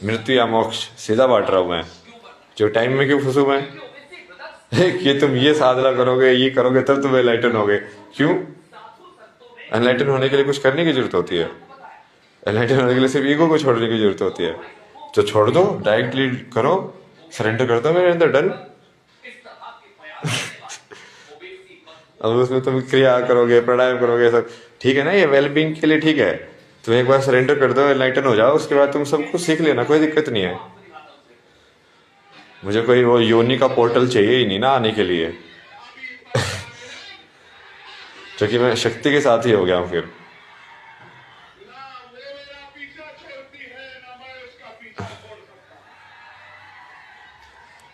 मृत्यु या मोक्ष सीधा बांट रहा हूं मैं। जो टाइम में क्यों फंसू मैं? कि तुम ये साधना करोगे, ये करोगे तब तुम एनलाइटन होगे। क्यों? एनलाइटन होने के लिए कुछ करने की जरूरत होती है? एनलाइटन होने के लिए सिर्फ ईगो को छोड़ने की जरूरत होती है। तो छोड़ दो, डायरेक्टली करो, सरेंडर कर दो मेरे अंदर, डन। अब उसमें तुम क्रिया करोगे, प्राणायाम करोगे, सब ठीक है ना, ये वेलबींग के लिए ठीक है। तुम एक बार सरेंडर कर दो, एनलाइटन हो जाओ, उसके बाद तुम सब कुछ सीख लेना, कोई दिक्कत नहीं है। मुझे कोई वो योनि का पोर्टल चाहिए ही नहीं ना आने के लिए, क्योंकि मैं शक्ति के साथ ही हो गया हूं फिर।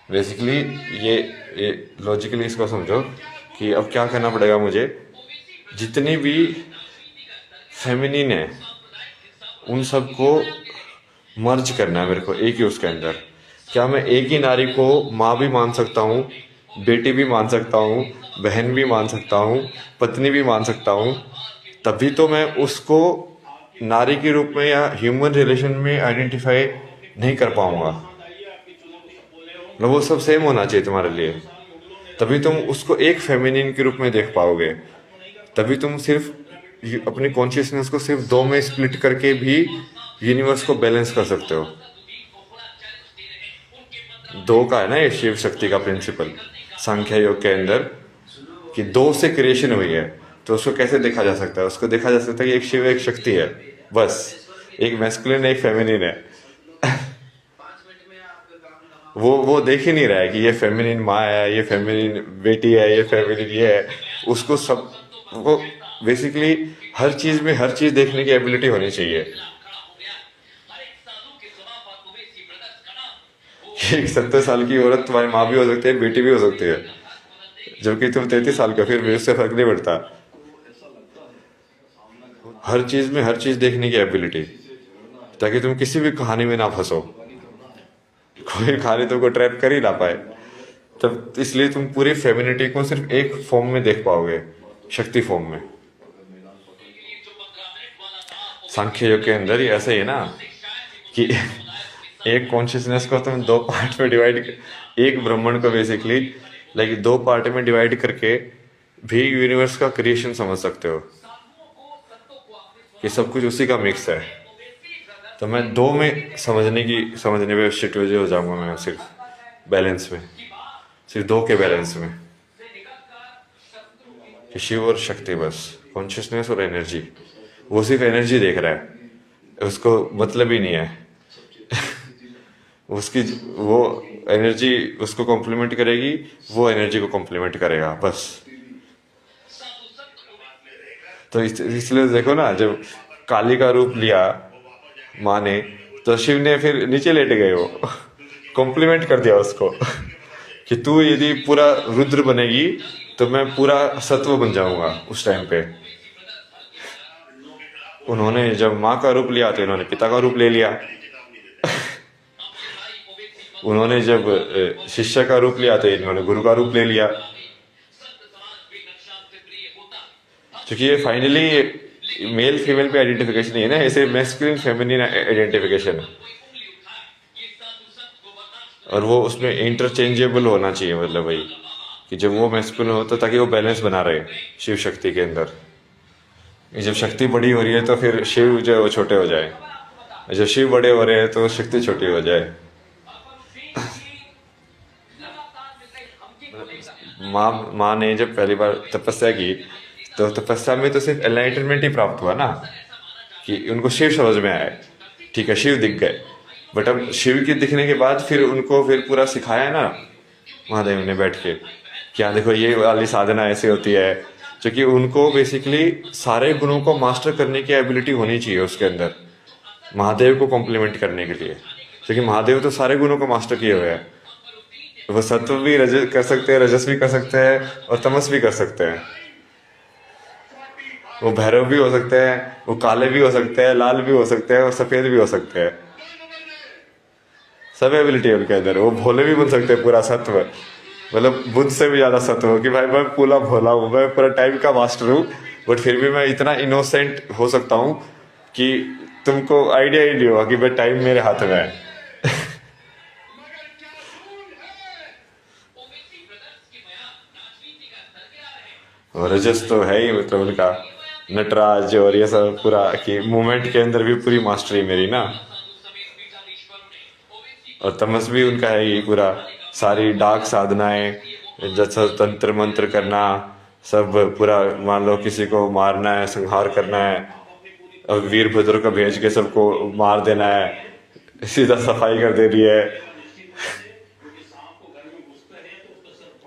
बेसिकली ये लॉजिकली इसको समझो कि अब क्या करना पड़ेगा मुझे, जितनी भी फेमिनिन है उन सबको मर्ज करना है मेरे को एक ही उसके अंदर। क्या मैं एक ही नारी को माँ भी मान सकता हूँ, बेटी भी मान सकता हूँ, बहन भी मान सकता हूँ, पत्नी भी मान सकता हूँ? तभी तो मैं उसको नारी के रूप में या ह्यूमन रिलेशन में आइडेंटिफाई नहीं कर पाऊंगा। मतलब वो सब सेम होना चाहिए तुम्हारे लिए, तभी तुम उसको एक फेमिनिन के रूप में देख पाओगे। तभी तुम सिर्फ अपनी कॉन्शियसनेस को सिर्फ दो में स्प्लिट करके भी यूनिवर्स को बैलेंस कर सकते हो। दो का है ना ये शिव शक्ति का प्रिंसिपल सांख्य योग के अंदर, कि दो से क्रिएशन हुई है। तो उसको कैसे देखा जा सकता है? उसको देखा जा सकता है कि एक शिव एक शक्ति है, बस। एक मैस्कुलिन एक फेमिनिन है। वो देख ही नहीं रहा है कि ये फेमिनिन माँ है, ये फेमिनिन बेटी है, ये फेमिनिन ये है। उसको सब वो बेसिकली हर चीज में हर चीज देखने की एबिलिटी होनी चाहिए। एक 70 साल की औरत तुम्हारी माँ भी हो सकती है, बेटी भी हो सकती है, जबकि तुम 33 साल का, फिर भी उससे फर्क नहीं पड़ता। हर चीज में हर चीज देखने की एबिलिटी, ताकि तुम किसी भी कहानी में ना फंसो, कोई कहानी तुमको ट्रैप कर ही ना पाए। तब इसलिए तुम पूरी फेमिनिटी को सिर्फ एक फॉर्म में देख पाओगे, शक्ति फॉर्म में। सांख्य योग के अंदर ही ऐसा ही है ना कि एक कॉन्शियसनेस को तुम दो पार्ट में डिवाइड, एक ब्रह्मांड को बेसिकली लाइक दो पार्ट में डिवाइड करके भी यूनिवर्स का क्रिएशन समझ सकते हो, कि सब कुछ उसी का मिक्स है। तो मैं दो में समझने पे शिटवेज हो जाऊंगा मैं, सिर्फ बैलेंस में, सिर्फ दो के बैलेंस में, कि शिव और शक्ति, बस कॉन्शियसनेस और एनर्जी। वो सिर्फ एनर्जी देख रहा है, उसको मतलब ही नहीं है उसकी वो एनर्जी उसको कॉम्प्लीमेंट करेगी, वो एनर्जी को कॉम्प्लीमेंट करेगा, बस। तो इसलिए देखो ना, जब काली का रूप लिया माँ ने, तो शिव ने फिर नीचे लेट गए, वो कॉम्प्लीमेंट कर दिया उसको कि तू यदि पूरा रुद्र बनेगी तो मैं पूरा सत्व बन जाऊंगा उस टाइम पे। उन्होंने जब माँ का रूप लिया तो इन्होंने पिता का रूप ले लिया उन्होंने जब शिष्य का रूप लिया तो इन्होंने गुरु का रूप ले लिया। क्योंकि ये फाइनली मेल फीमेल पे आइडेंटिफिकेशन नहीं है ना, ऐसे मैस्कुलिन फेमिनिन आइडेंटिफिकेशन है, और वो उसमें इंटरचेंजेबल होना चाहिए। मतलब वही कि जब वो मैस्कुलिन हो तो ताकि वो बैलेंस बना रहे शिव शक्ति के अंदर। जब शक्ति बड़ी हो रही है तो फिर शिव जो है वो छोटे हो जाए, जब शिव बड़े हो रहे हैं तो शक्ति छोटी हो जाए। माँ ने जब पहली बार तपस्या की तो तपस्या में तो सिर्फ एनलाइटनमेंट ही प्राप्त हुआ ना, कि उनको शिव समझ में आए, ठीक है, शिव दिख गए। बट अब शिव के दिखने के बाद फिर उनको फिर पूरा सिखाया ना महादेव ने बैठ के, क्या देखो ये वाली साधना ऐसे होती है। क्योंकि उनको बेसिकली सारे गुणों को मास्टर करने की एबिलिटी होनी चाहिए उसके अंदर, महादेव को कॉम्प्लीमेंट करने के लिए। क्योंकि महादेव तो सारे गुणों को मास्टर किए हुए हैं, वो सत्व भी कर सकते हैं, रजस भी कर सकते हैं, और तमस भी कर सकते हैं। वो भैरव भी हो सकते हैं, वो काले भी हो सकते हैं, लाल भी हो सकते हैं, और सफेद भी हो सकते हैं। सब एबिलिटी है उनके अंदर। वो भोले भी बन सकते हैं, पूरा सत्व, मतलब बुद्ध से भी ज्यादा सत्व हो कि भाई मैं पूरा भोला हूँ, मैं पूरा टाइम का मास्टर हूँ, बट फिर भी मैं इतना इनोसेंट हो सकता हूँ कि तुमको आइडिया ही नहीं होगा कि भाई टाइम मेरे हाथ में है। और रजस तो है ही मतलब उनका नटराज और ये सब पूरा कि मूवमेंट के अंदर भी पूरी मास्टरी मेरी ना। और तमस भी उनका है ही पूरा, सारी डार्क साधनाएं जैसा तंत्र मंत्र करना सब पूरा, मान लो किसी को मारना है संहार करना है और वीरभद्र को भेज के सबको मार देना है, सीधा सफाई कर दे रही है।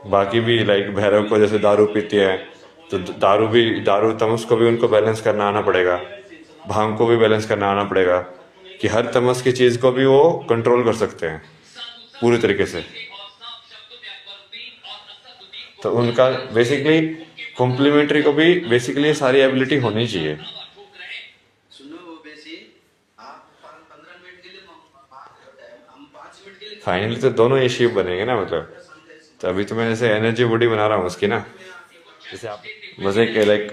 बाकी भी लाइक भैरव को जैसे दारू पीती है तो दारू तमस को भी उनको बैलेंस करना आना पड़ेगा, भांग को भी बैलेंस करना आना पड़ेगा कि हर तमस की चीज को भी वो कंट्रोल कर सकते हैं पूरी तरीके से। तो उनका बेसिकली कॉम्प्लीमेंट्री को भी बेसिकली सारी एबिलिटी होनी चाहिए। फाइनली तो दोनों ये शिव बनेंगे ना मतलब। तो अभी तो मैं जैसे एनर्जी बॉडी बना रहा हूँ उसकी ना, जैसे आप मजे के लाइक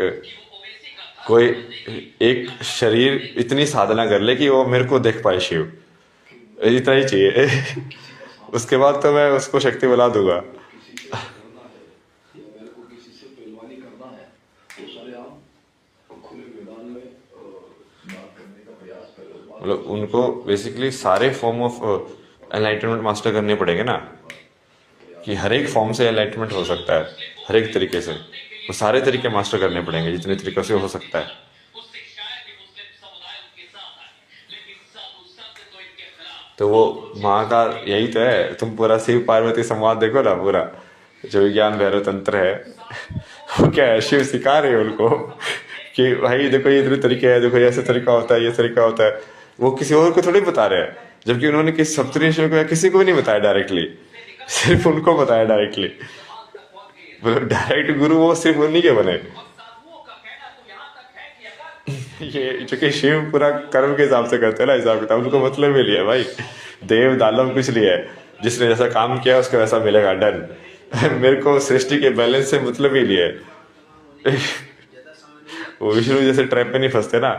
कोई एक शरीर इतनी साधना कर ले कि वो मेरे को देख पाए शिव, इतना ही चाहिए उसके बाद तो मैं उसको शक्ति बुला दूंगा। मतलब उनको बेसिकली सारे फॉर्म ऑफ एनलाइटनमेंट मास्टर करने पड़ेंगे ना, कि हर एक फॉर्म से एनलाइटनमेंट हो सकता है, हर एक तरीके से वो सारे तरीके मास्टर करने पड़ेंगे जितने तरीकों से हो सकता है। तो वो माँ का यही तो है, तुम पूरा शिव पार्वती संवाद देखो ना, पूरा जो विज्ञान भैरव तंत्र है वो क्या है, शिव सिखा रहे हैं उनको कि भाई देखो ये इतने तरीके हैं, देखो ऐसे तरीका होता है, ये तरीका होता है। वो किसी और को थोड़ी बता रहे हैं, जबकि उन्होंने किसी सप्तऋषियों को या किसी को भी नहीं बताया डायरेक्टली, सिर्फ उनको बताया डायरेक्टली। मतलब डायरेक्ट गुरु वो सिर्फ उन्हीं के बने। ये जो कि शिव पूरा कर्म के हिसाब से करते हैं ना, हिसाब किताब उनको मतलब ही लिया भाई, देव दानव कुछ नहीं है, जिसने जैसा काम किया उसको वैसा मिलेगा, डन मेरे को सृष्टि के बैलेंस से मतलब ही लिया वो विष्णु जैसे ट्रैप में नहीं फंसते ना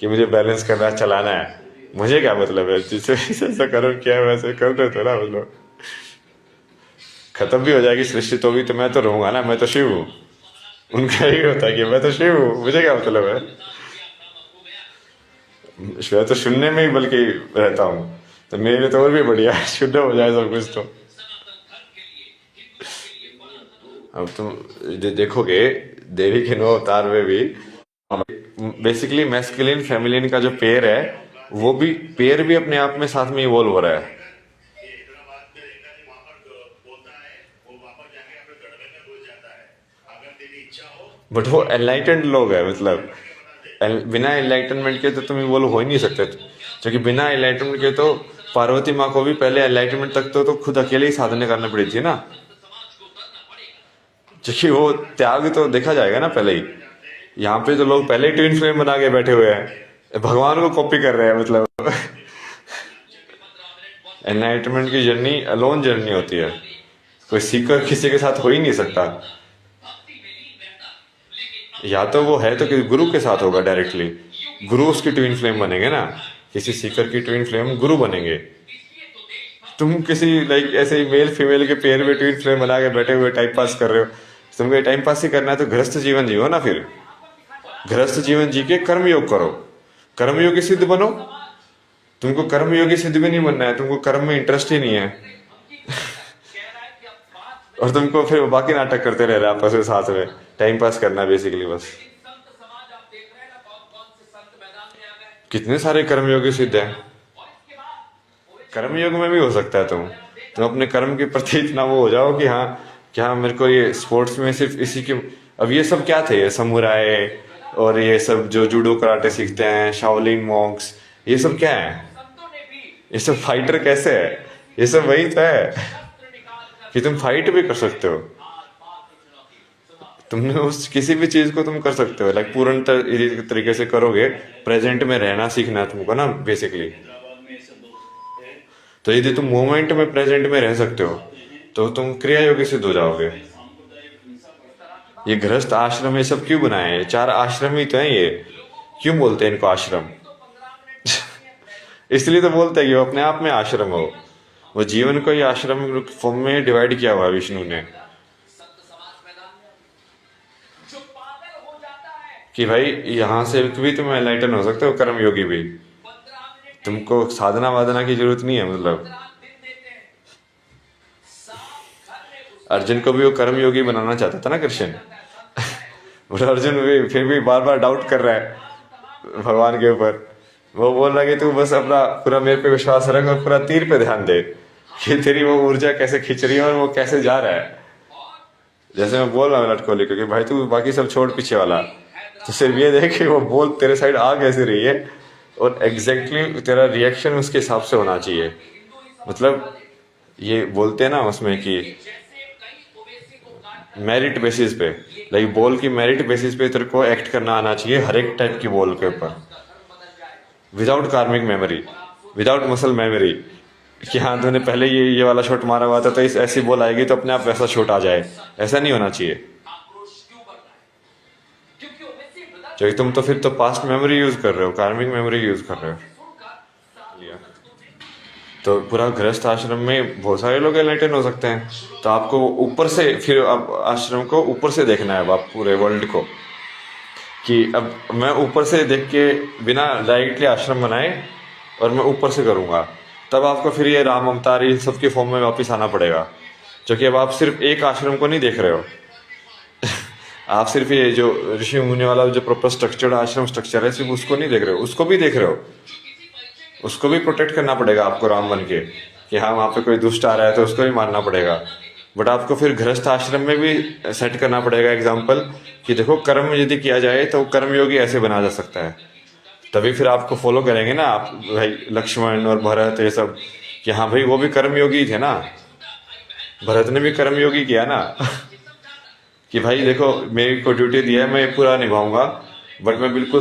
कि मुझे बैलेंस करना है, चलाना है, मुझे क्या मतलब है, जिससे जैसा कर्म किया है वैसे कर रहे थे ना मतलब। खत्म भी हो जाएगी सृष्टि तो भी तो मैं तो रहूंगा ना, मैं तो शिव हूँ। उनका यही होता है कि मैं तो शिव हूँ, मुझे क्या मतलब है, मैं तो शून्य में ही बल्कि रहता हूँ, तो मेरे लिए तो और भी बढ़िया है, शुद्ध हो जाए सब कुछ। तो अब तुम देखोगे देवी के 9 अवतार में भी बेसिकली मैस्कुलिन फेमिनिन का जो पेयर है वो भी पेयर भी अपने आप में साथ में इवॉल्व हो रहा है। बट वो एनलाइटेंड लोग है, मतलब बिना एनलाइटनमेंट के तो तुम इवॉल्व हो ही नहीं सकते, क्योंकि बिना एनलाइटनमेंट के तो पार्वती माँ को भी पहले एनलाइटनमेंट तक तो खुद अकेले ही साधना करनी पड़ी थी ना, क्योंकि वो त्याग तो देखा जाएगा ना पहले ही। यहाँ पे तो लोग पहले ही ट्विन फ्लेम बना के बैठे हुए हैं, भगवान को कॉपी कर रहे हैं मतलब एनलाइटनमेंट की जर्नी अलोन जर्नी होती है, कोई सीकर किसी के साथ हो ही नहीं सकता। या तो वो है तो कि गुरु के साथ होगा डायरेक्टली, गुरु उसकी ट्विन फ्लेम बनेंगे ना, किसी सीकर की ट्विन फ्लेम गुरु बनेंगे। तुम किसी लाइक ऐसे ही मेल फीमेल के पेयर में ट्विन फ्लेम बना के बैठे हुए टाइम पास कर रहे हो, तुमको टाइम पास ही करना है तो गृहस्थ जीवन जियो ना, फिर गृहस्थ जीवन जी के कर्मयोग करो, कर्मयोगी सिद्ध बनो। तुमको कर्मयोगी सिद्ध भी नहीं बनना है, तुमको कर्म में इंटरेस्ट ही नहीं है और तुमको फिर बाकी नाटक करते रह रहे आपस में साथ में, टाइम पास करना बेसिकली बस। कितने सारे कर्मयोगी सिद्ध हैं, कर्मयोग में भी हो सकता है। तुम अपने कर्म के प्रति इतना वो हो जाओ कि हाँ क्या मेरे को ये स्पोर्ट्स में सिर्फ इसी के, अब ये सब क्या थे, ये समुराय और ये सब जो जूडो कराटे सीखते हैं, शाओलिन मॉन्क्स, ये सब क्या है, ये सब फाइटर कैसे है, ये सब वही तो है कि तुम फाइट भी कर सकते हो, तुमने उस किसी भी चीज को तुम कर सकते हो, लाइक पूर्ण तरीके से करोगे, प्रेजेंट में रहना सीखना है तुमको ना बेसिकली। तो यदि तुम मोमेंट में प्रेजेंट में रह सकते हो तो तुम क्रिया योगी सिद्ध हो जाओगे। ये गृहस्थ आश्रम ये सब क्यों बनाए हैं, 4 आश्रम ही तो है ये, क्यों बोलते हैं इनको आश्रम इसलिए तो बोलते हैं कि वो अपने आप में आश्रम हो, वो जीवन को ही आश्रम फॉर्म में डिवाइड किया हुआ है विष्णु ने। कि भाई यहाँ से भी तुम एनलाइटन हो सकते हो, कर्म योगी भी। तुमको साधना वादना की जरूरत नहीं है। मतलब अर्जुन को भी वो कर्म योगी बनाना चाहता था ना कृष्ण। बोला अर्जुन भी फिर भी बार बार डाउट कर रहा है भगवान के ऊपर। वो बोल रहा कि तू बस अपना पूरा मेरे पे विश्वास रख और पूरा तीर पे ध्यान दे कि तेरी वो ऊर्जा कैसे खिंच रही है और वो कैसे जा रहा है। जैसे मैं बोल रहा हूँ विराट कोहली को कि भाई तू बाकी सब छोड़ पीछे वाला, तो सिर्फ ये देख कि वो बॉल तेरे साइड आ कैसे रही है और एग्जैक्टली तेरा रिएक्शन उसके हिसाब से होना चाहिए। मतलब ये बोलते हैं ना उसमें कि मेरिट बेसिस पे, लाइक बॉल की मेरिट बेसिस पे तेरे को एक्ट करना आना चाहिए हर एक टाइप की बॉल के ऊपर, विदाउट कार्मिक मेमोरी, विदाउट मसल मेमोरी कि हाँ तूने पहले ये वाला शॉट मारा हुआ था तो इस ऐसी बॉल आएगी तो अपने आप वैसा शॉट आ जाए। ऐसा नहीं होना चाहिए, क्योंकि तुम तो फिर तो पास्ट मेमोरी यूज कर रहे हो, कार्मिक मेमोरी यूज कर रहे हो। तो पूरा गृहस्थ आश्रम में बहुत सारे लोग एनलाइटन हो सकते हैं। तो आपको ऊपर से फिर अब आश्रम को ऊपर से देखना है, आप पूरे वर्ल्ड को, कि अब मैं ऊपर से देख के बिना डायरेक्टली आश्रम बनाए और मैं ऊपर से करूँगा, तब आपको फिर ये राम अवतार इन सबके फॉर्म में वापस आना पड़ेगा। क्योंकि अब आप सिर्फ एक आश्रम को नहीं देख रहे हो। आप सिर्फ ये जो ऋषि मुनि वाला जो प्रॉपर स्ट्रक्चर्ड आश्रम स्ट्रक्चर है सिर्फ उसको नहीं देख रहे हो, उसको भी देख रहे हो। उसको भी प्रोटेक्ट करना पड़ेगा आपको राम बन के, कि हाँ वहाँ पे कोई दुष्ट आ रहा है तो उसको भी मारना पड़ेगा। बट आपको फिर गृहस्थ आश्रम में भी सेट करना पड़ेगा एग्जाम्पल, कि देखो कर्म यदि किया जाए तो कर्मयोगी ऐसे बना जा सकता है। तभी फिर आपको फॉलो करेंगे ना आप भाई, लक्ष्मण और भरत ये सब, कि हाँ भाई वो भी कर्मयोगी थे ना, भरत ने भी कर्मयोगी किया ना। कि भाई देखो मेरे को ड्यूटी दिया है, मैं पूरा निभाऊंगा, बट मैं बिल्कुल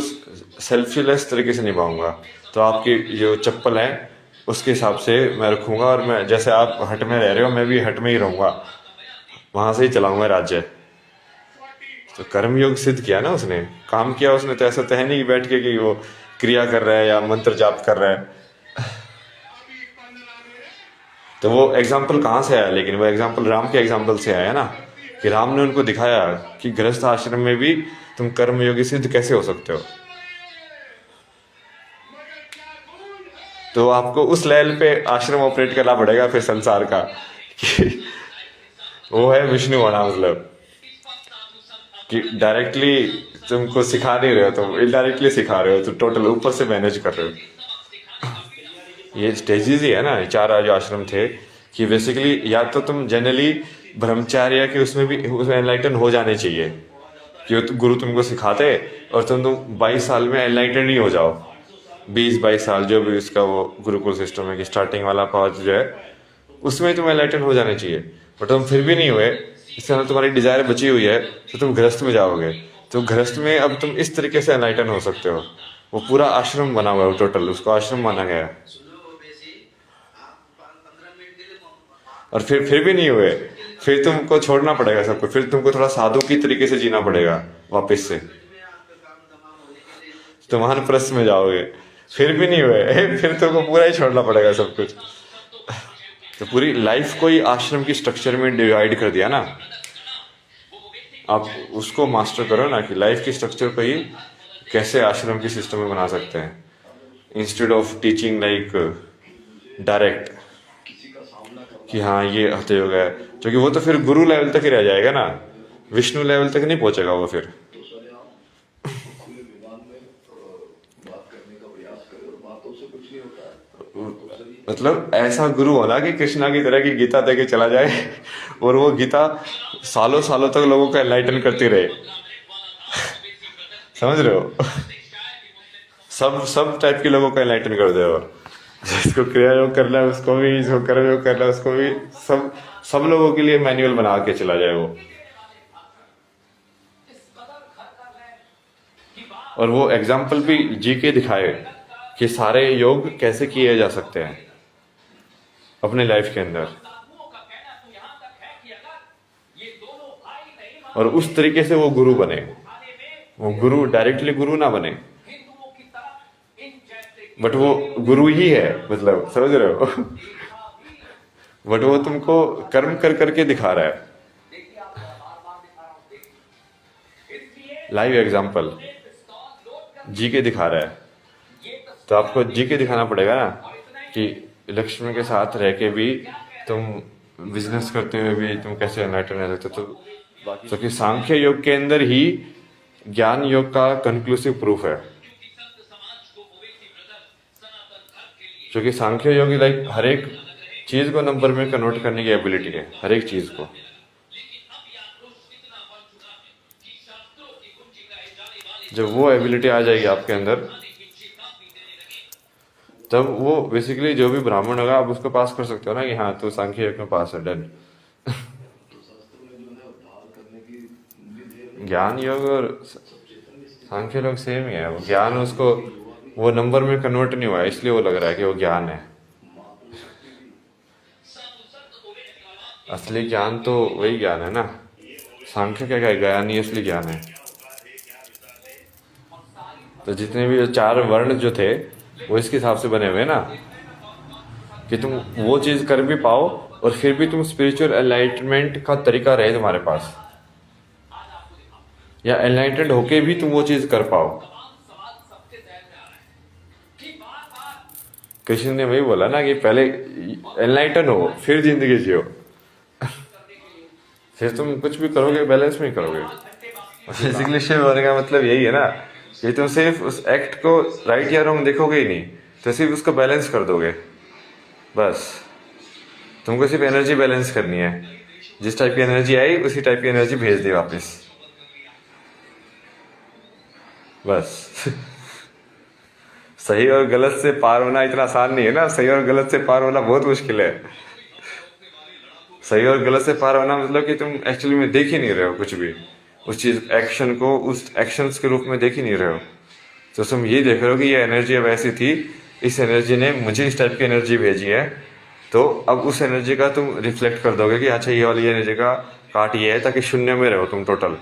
सेल्फलेस तरीके से निभाऊंगा। तो आपकी जो चप्पल है उसके हिसाब से मैं रखूंगा, और मैं जैसे आप हट में रह रहे हो मैं भी हट में ही रहूंगा, वहां से ही चलाऊंगा राज्य। तो कर्मयोग सिद्ध किया ना उसने, काम किया उसने। तो ऐसा तो है नहीं कि बैठ के कि वो क्रिया कर रहा है या मंत्र जाप कर रहा है। तो वो एग्जाम्पल कहाँ से आया? लेकिन वो एग्जाम्पल राम के एग्जाम्पल से आया ना, कि राम ने उनको दिखाया कि गृहस्थ आश्रम में भी तुम कर्मयोगी सिद्ध कैसे हो सकते हो। तो आपको उस लेवल पे आश्रम ऑपरेट करना पड़ेगा फिर संसार का, कि वो है विष्णु होना। मतलब कि डायरेक्टली तुमको सिखा नहीं रहे हो, तुम इनडायरेक्टली सिखा रहे हो, तो टोटल ऊपर से मैनेज कर रहे हो। ये स्टेजेस ही है ना, चार जो आश्रम थे, कि बेसिकली या तो तुम जनरली ब्रह्मचार्य के उसमें भी उसमें एनलाइटन हो जाने चाहिए, कि गुरु तुमको सिखाते और तुम 22 साल में एनलाइटन नहीं हो जाओ। 20-22 साल जो भी उसका वो गुरुकुल सिस्टम है कि स्टार्टिंग वाला पार्ट जो है उसमें तुम एनलाइटन हो जाने चाहिए। बट तुम फिर भी नहीं हुए, इससे तुम्हारी डिजायर बची हुई है, तो तुम गृहस्थ में जाओगे। तो गृहस्थ में अब तुम इस तरीके से एनलाइटन हो सकते हो। वो पूरा आश्रम बना हुआ है, टोटल उसको आश्रम माना गया है। और फिर भी नहीं हुए, फिर तुमको छोड़ना पड़ेगा सबको, फिर तुमको थोड़ा साधु की तरीके से जीना पड़ेगा वापस से। तुम वानप्रस्थ में जाओगे, फिर भी नहीं हुए, फिर तुमको पूरा ही छोड़ना पड़ेगा सब कुछ। तो पूरी लाइफ को ही आश्रम की स्ट्रक्चर में डिवाइड कर दिया ना। आप उसको मास्टर करो ना, कि लाइफ की स्ट्रक्चर को ही कैसे आश्रम की सिस्टम में बना सकते हैं, instead of teaching like direct कि हाँ ये हते हो गया। क्योंकि वो तो फिर गुरु लेवल तक ही रह जाएगा ना, विष्णु लेवल तक नहीं पहुंचेगा वो फिर। मतलब ऐसा गुरु होना कि कृष्णा की तरह की गीता देके चला जाए और वो गीता सालों सालों तक लोगों को एनलाइटन करती रहे। समझ रहे हो? सब टाइप के लोगों को एनलाइटन कर दे, और जिसको क्रिया योग करना है उसको भी, जिसको कर्म योग करना है उसको भी, सब लोगों के लिए मैनुअल बना के चला जाए वो। और वो एग्जाम्पल भी जी के दिखाए कि सारे योग कैसे किए जा सकते हैं अपने लाइफ के अंदर, और उस तरीके से वो गुरु बने। वो गुरु डायरेक्टली गुरु ना बने, बट वो गुरु ही है, मतलब समझ रहे हो? बट वो तुमको कर्म कर करके दिखा रहा है, लाइव एग्जाम्पल। जी के दिखा रहा है, तो आपको जी के दिखाना पड़ेगा ना कि लक्ष्मी के साथ रह के भी तुम बिजनेस करते हुए भी तुम कैसे एनलाइटन रह सकते हो। तो कि सांख्य योग के अंदर ही ज्ञान योग का कंक्लूसिव प्रूफ है, क्योंकि सांख्य योग लाइक हर एक चीज को नंबर में कन्वर्ट करने की एबिलिटी है, हर एक चीज को। जब वो एबिलिटी आ जाएगी आपके अंदर, तब वो बेसिकली जो भी ब्राह्मण होगा आप उसको पास कर सकते हो ना कि हाँ तो सांख्य योग में पास है, डन। ज्ञान योग और सांख्य योग सेम ही है, वो ज्ञान उसको वो नंबर में कन्वर्ट नहीं हुआ है, इसलिए वो लग रहा है कि वो ज्ञान है। असली ज्ञान तो वही ज्ञान है ना, सांख्य क्या है, ज्ञान ही असली ज्ञान है। तो जितने भी चार वर्ण जो थे वो इसके हिसाब से बने हुए ना कि तुम वो चीज कर भी पाओ और फिर भी तुम स्पिरिचुअल एनलाइटमेंट का तरीका रहे तुम्हारे पास, या एनलाइटेड होके भी तुम वो चीज कर पाओ। कृष्ण ने वही बोला ना कि पहले एनलाइटन हो फिर जिंदगी जियो, फिर तुम कुछ भी करोगे बैलेंस में करोगे। बेसिकली शिव होने का मतलब यही है ना कि तुम सिर्फ उस एक्ट को राइट या रॉन्ग देखोगे ही नहीं, तो सिर्फ उसको बैलेंस कर दोगे बस। तुमको सिर्फ एनर्जी बैलेंस करनी है, जिस टाइप की एनर्जी आई उसी टाइप की एनर्जी भेज दी वापस, बस। सही और गलत से पार होना इतना आसान नहीं है ना, सही और गलत से पार होना बहुत मुश्किल है। सही और गलत से पार होना मतलब कि तुम एक्चुअली में देख ही नहीं रहे हो कुछ भी, उस चीज एक्शन को उस एक्शंस के रूप में देख ही नहीं रहे हो। तो तुम ये देख रहे हो कि ये एनर्जी अब ऐसी थी, इस एनर्जी ने मुझे इस टाइप की एनर्जी भेजी है, तो अब उस एनर्जी का तुम रिफ्लेक्ट कर दोगे कि अच्छा ये वाली एनर्जी का काट ये है, ताकि शून्य में रहो तुम टोटल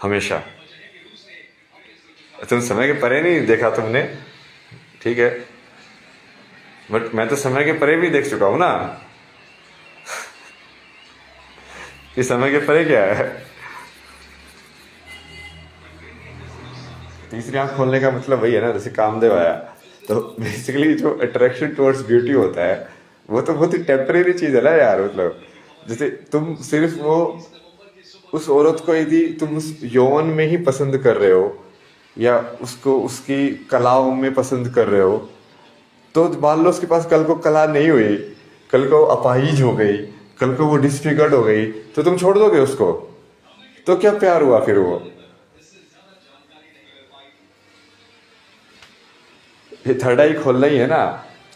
हमेशा। तुम समय के परे नहीं देखा तुमने, ठीक है, बट मैं तो समय के परे भी देख चुका हूं ना। इस समय के परे क्या है? तीसरी आंख खोलने का मतलब वही है ना, जैसे कामदेव आया, तो बेसिकली जो अट्रैक्शन टुवर्ड्स ब्यूटी होता है वो तो बहुत ही टेम्परेरी चीज है ना यार। मतलब जैसे तुम सिर्फ वो उस औरत को यदि तुम उस यौवन में ही पसंद कर रहे हो या उसको उसकी कलाओं में पसंद कर रहे हो, तो मान लो उसके पास कल को कला नहीं हुई, कल को अपाहिज हो गई, कल को वो डिसफिगर्ड हो गई, तो तुम छोड़ दोगे उसको? तो क्या प्यार हुआ फिर? वो ये थर्ड आई खोलना ही है ना।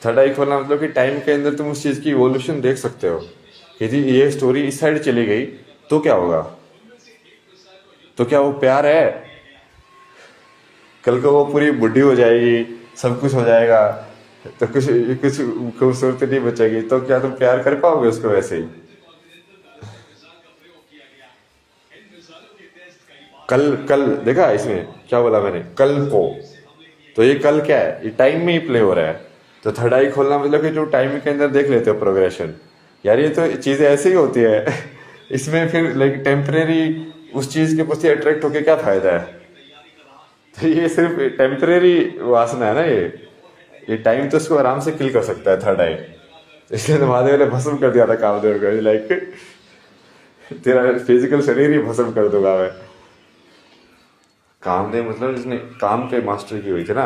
थर्ड आई खोलना मतलब कि टाइम के अंदर तुम उस चीज की इवोल्यूशन देख सकते हो। यदि ये स्टोरी इस साइड चली गई तो क्या होगा? तो क्या वो प्यार है? कल को वो पूरी बुढ़ी हो जाएगी, सब कुछ हो जाएगा, तो कुछ कुछ खूबसूरती नहीं बचेगी, तो क्या तुम प्यार कर पाओगे उसको वैसे ही? कल कल देखा इसमें क्या बोला मैंने, कल को, तो ये कल क्या है? ये टाइम में ही प्ले हो रहा है। तो थर्ड आई खोलना मतलब कि जो टाइम के अंदर देख लेते हो प्रोग्रेशन, यार ये तो चीजें ऐसे ही होती है। इसमें फिर लाइक टेम्परेरी उस चीज के प्रति अट्रैक्ट होके क्या फायदा है? तो ये सिर्फ टेम्परेरी वासना है ना। ये टाइम तो उसको आराम से किल कर सकता है थर्ड आई। इसलिए तो महादेव ने भस्म कर दिया था कामदेव को, लाइक तेरा फिजिकल शरीर ही भस्म कर दूंगा मैं। कामदेव मतलब जिसने काम पे मास्टर की हुई थी ना,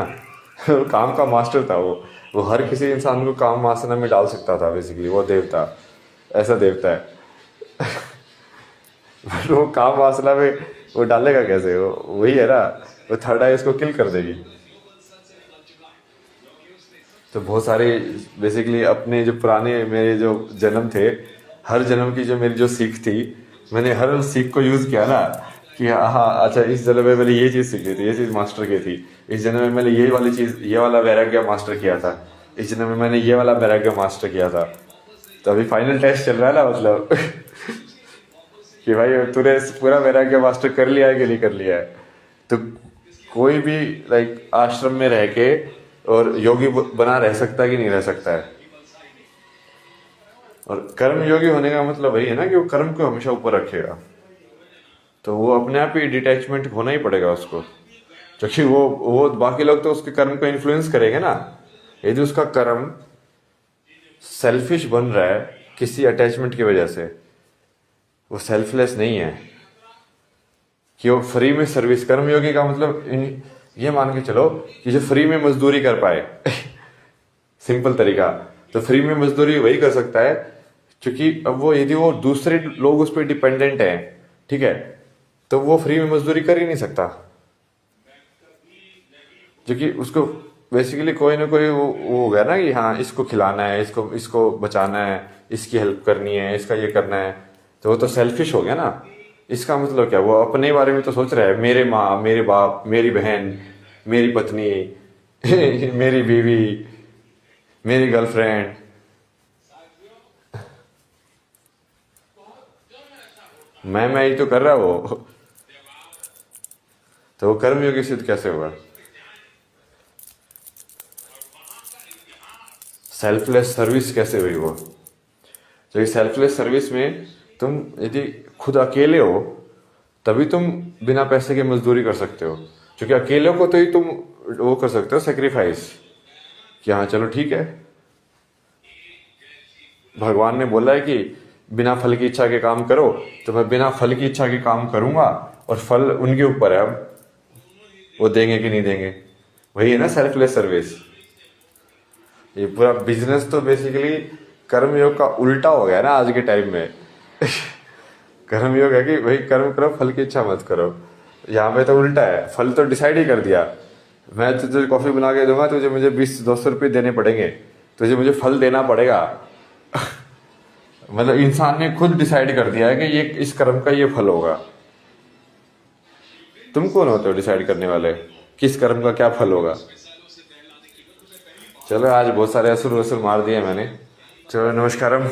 काम का मास्टर था वो हर किसी इंसान को काम वासना में डाल सकता था। बेसिकली वो देवता, ऐसा देवता है। बट वो काम वासना में वो डालेगा कैसे? वो वही है ना, वो थर्ड आई उसको किल कर देगी। तो बहुत सारे बेसिकली अपने जो पुराने मेरे जो जन्म थे, हर जन्म की जो मेरी जो सीख थी, मैंने हर सीख को यूज किया ना कि हाँ अच्छा इस जन्म में मैंने ये चीज सीखी थी, ये चीज मास्टर की थी, इस जन्म में मैंने ये वाली चीज, ये वाला वैराग्य मास्टर किया था, इस जन्म में मैंने ये वाला वैराग्य मास्टर किया था। तो अभी फाइनल टेस्ट चल रहा है ना, मतलब कि भाई तूने पूरा वैराग्य मास्टर कर लिया है कि नहीं कर लिया है। तो कोई भी लाइक आश्रम में रह के और योगी बना रह सकता है कि नहीं रह सकता है? और कर्म योगी होने का मतलब वही है ना कि वो कर्म को हमेशा ऊपर रखेगा। तो वो अपने आप ही डिटैचमेंट होना ही पड़ेगा उसको। क्योंकि वो बाकी लोग तो उसके कर्म को इन्फ्लुएंस करेंगे ना। यदि उसका कर्म सेल्फिश बन रहा है किसी अटैचमेंट की वजह से, वो सेल्फलेस नहीं है कि वो फ्री में सर्विस, कर्मयोगी का मतलब ये मान के चलो कि जो फ्री में मजदूरी कर पाए सिंपल तरीका, तो फ्री में मजदूरी वही कर सकता है क्योंकि अब वो यदि वो दूसरे लोग उस पर डिपेंडेंट हैं, ठीक है, तो वो फ्री में मजदूरी कर ही नहीं सकता, क्योंकि उसको बेसिकली कोई ना कोई वो हो गया ना कि हाँ इसको खिलाना है, इसको इसको बचाना है, इसकी हेल्प करनी है, इसका ये करना है, तो वो तो सेल्फिश हो गया ना। इसका मतलब क्या, वो अपने बारे में तो सोच रहा है, मेरे माँ, मेरे बाप, मेरी बहन, मेरी पत्नी मेरी बीवी, मेरी गर्लफ्रेंड। मैं ही तो कर रहा वो, तो वो कर्मयोगी सिद्ध कैसे हुआ? सेल्फलेस सर्विस कैसे हुई वो? तो सेल्फलेस सर्विस में तुम यदि खुद अकेले हो तभी तुम बिना पैसे के मजदूरी कर सकते हो, क्योंकि अकेले को तो ही तुम वो कर सकते हो सेक्रीफाइस कि हाँ चलो ठीक है, भगवान ने बोला है कि बिना फल की इच्छा के काम करो, तो मैं बिना फल की इच्छा के काम करूंगा और फल उनके ऊपर है, अब वो देंगे कि नहीं देंगे। वही है ना सेल्फलेस सर्विस। ये पूरा बिजनेस तो बेसिकली कर्मयोग का उल्टा हो गया ना आज के टाइम में कर्मयोग है कि भाई कर्म करो, फल की इच्छा मत करो। यहाँ पे तो उल्टा है, फल तो डिसाइड ही कर दिया, मैं तुझे कॉफी बना के दूंगा, तुझे मुझे 20-200 रुपये देने पड़ेंगे, तुझे मुझे फल देना पड़ेगा मतलब इंसान ने खुद डिसाइड कर दिया है कि ये इस कर्म का ये फल होगा। तुम कौन होते हो डिसाइड करने वाले किस कर्म का क्या फल होगा? चलो आज बहुत सारे असुर वसुर मार दिए मैंने। चलो नमस्कारम।